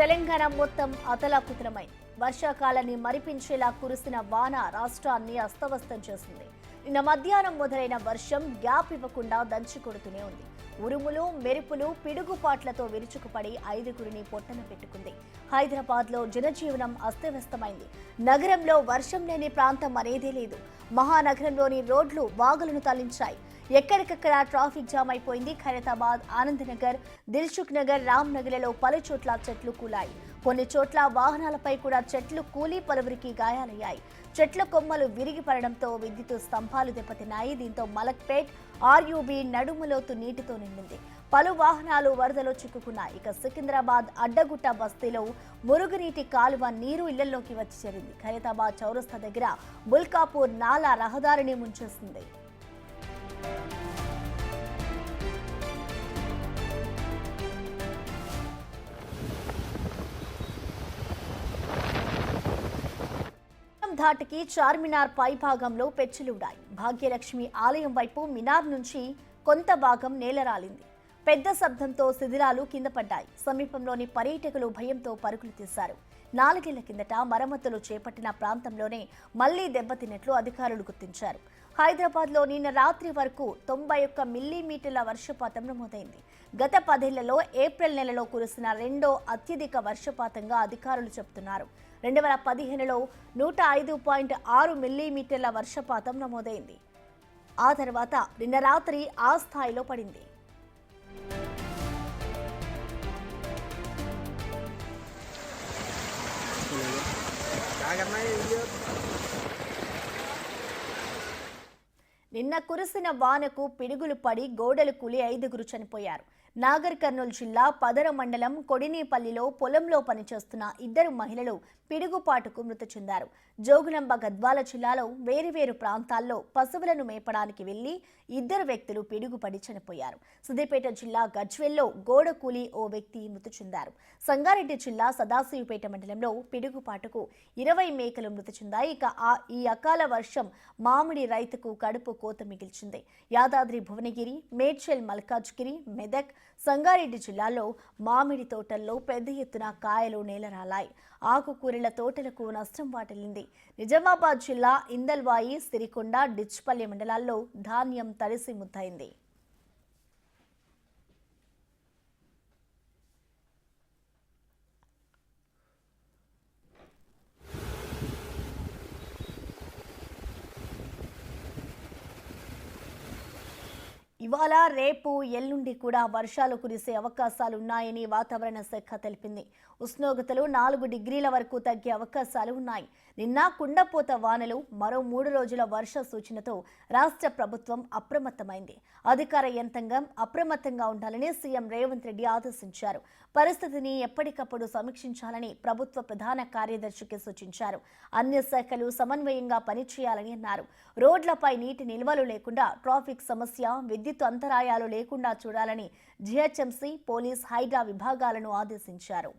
తెలంగాణ మొత్తం అతలాకుతలమైంది. వర్షాకాలాన్ని మరిపించేలా కురిసిన వాన రాష్ట్రాన్ని అస్తవ్యస్తం చేసింది. నిన్న మధ్యాహ్నం మొదలైన వర్షం గ్యాప్ ఇవ్వకుండా దంచి కొడుతూనే ఉంది. ఉరుములు, మెరుపులు, పిడుగుపాట్లతో విరుచుకుపడి ఐదుగురిని పొట్టన పెట్టుకుంది. హైదరాబాద్లో జనజీవనం అస్తవ్యస్తమైంది. నగరంలో వర్షం లేని ప్రాంతం అనేదే లేదు. మహానగరంలోని రోడ్లు వాగులను తరలించాయి. ఎక్కడికక్కడ ట్రాఫిక్ జామ్ అయిపోయింది. ఖైరతాబాద్, ఆనందనగర్, దిల్సుఖ్ నగర్, రామ్ నగర్లలో పలు చోట్ల చెట్లు కూలాయి. కొన్ని చోట్ల వాహనాలపై కూడా చెట్లు కూలి పలువురికి గాయాలయ్యాయి. చెట్ల కొమ్మలు విరిగి పడడంతో విద్యుత్ స్తంభాలు దెబ్బతిన్నాయి. దీంతో మలక్పేట్, ఆర్యూబీ నడుములోతు నీటితో నిండింది. పలు వాహనాలు వరదలో చిక్కుకున్నాయి. ఇక సికింద్రాబాద్ అడ్డగుట్ట బస్తీలో మురుగునీటి కాలువ నీరు ఇళ్లలోకి వచ్చి చేరింది. ఖైరతాబాద్ చౌరస్తా దగ్గర బుల్కాపూర్ నాలా రహదారిని ముంచేసింది. ధాటికి చార్మినార్ పై భాగంలో పెచ్చులుడాయి. భాగ్యలక్ష్మి ఆలయం వైపు మినార్ నుంచి కొంత భాగం నేలరాలింది. పెద్ద శబ్దంతో శిథిలాలు కింద పడ్డాయి. సమీపంలోని పర్యాటకులు భయంతో పరుగులు తీశారు. 4 ఏళ్ల కిందట మరమ్మతులు చేపట్టిన ప్రాంతంలోనే మళ్లీ దెబ్బతిన్నట్లు అధికారులు గుర్తించారు. హైదరాబాద్లో నిన్న రాత్రి వరకు 91 మిల్లీమీటర్ల వర్షపాతం నమోదైంది. గత 10 ఏళ్లలో ఏప్రిల్ నెలలో కురిసిన రెండో అత్యధిక వర్షపాతంగా అధికారులు చెబుతున్నారు. 2015లో 105.6 మిల్లీమీటర్ల వర్షపాతం నమోదైంది. ఆ తర్వాత నిన్న రాత్రి ఆ స్థాయిలో పడింది. నిన్న కురిసిన వానకు పిడుగులు పడి గోడలు కూలి 5గురు చనిపోయారు. నాగర్ కర్నూలు జిల్లా పదర మండలం కొడినేపల్లిలో పొలంలో పనిచేస్తున్న 2 మహిళలు పిడుగుపాటుకు మృతి చెందారు. జోగులాంబ గద్వాల జిల్లాలో వేరువేరు ప్రాంతాల్లో పశువులను మేపడానికి వెళ్లి 2 వ్యక్తులు పిడుగుపడి చనిపోయారు. సిద్దిపేట జిల్లా గజ్వెల్లో గోడ కూలి ఓ వ్యక్తి మృతి చెందారు. సంగారెడ్డి జిల్లా సదాశివపేట మండలంలో పిడుగుపాటుకు 20 మేకలు మృతి చెందాయి. ఇక ఈ అకాల వర్షం మామిడి రైతుకు కడుపు కోత మిగిల్చింది. యాదాద్రి భువనగిరి, మేడ్చల్ మల్కాజ్గిరి, మెదక్, సంగారెడ్డి జిల్లాలో మామిడి తోటల్లో పెద్ద ఎత్తున కాయలు నేలరాలాయి. ఆకుకూరల తోటలకు నష్టం వాటిల్లింది. నిజామాబాద్ జిల్లా ఇందల్వాయి, సిరికొండ, డిచ్పల్లి మండలాల్లో ధాన్యం తడిసి ముద్దయింది. ఇవాళ, రేపు, ఎల్లుండి కూడా వర్షాలు కురిసే అవకాశాలున్నాయని వాతావరణ శాఖ తెలిపింది. ఉష్ణోగ్రతలు 4 డిగ్రీల వరకు తగ్గే అవకాశాలు ఉన్నాయి. నిన్న కుండపోత వానలు, మరో 3 రోజుల వర్ష సూచనతో రాష్ట్ర ప్రభుత్వం అప్రమత్తమైంది. అధికార యంత్రాంగం అప్రమత్తంగా ఉండాలని సీఎం రేవంత్ రెడ్డి ఆదేశించారు. పరిస్థితిని ఎప్పటికప్పుడు సమీక్షించాలని ప్రభుత్వ ప్రధాన కార్యదర్శికి సూచించారు. అన్ని శాఖలు సమన్వయంగా పనిచేయాలని అన్నారు. రోడ్లపై నీటి నిల్వలు లేకుండా, ట్రాఫిక్ సమస్య, విద్యుత్ అంతరాయాలు లేకుండా చూడాలని జీహెచ్ఎంసీ, పోలీస్, హైడ్రా విభాగాలను ఆదేశించారు.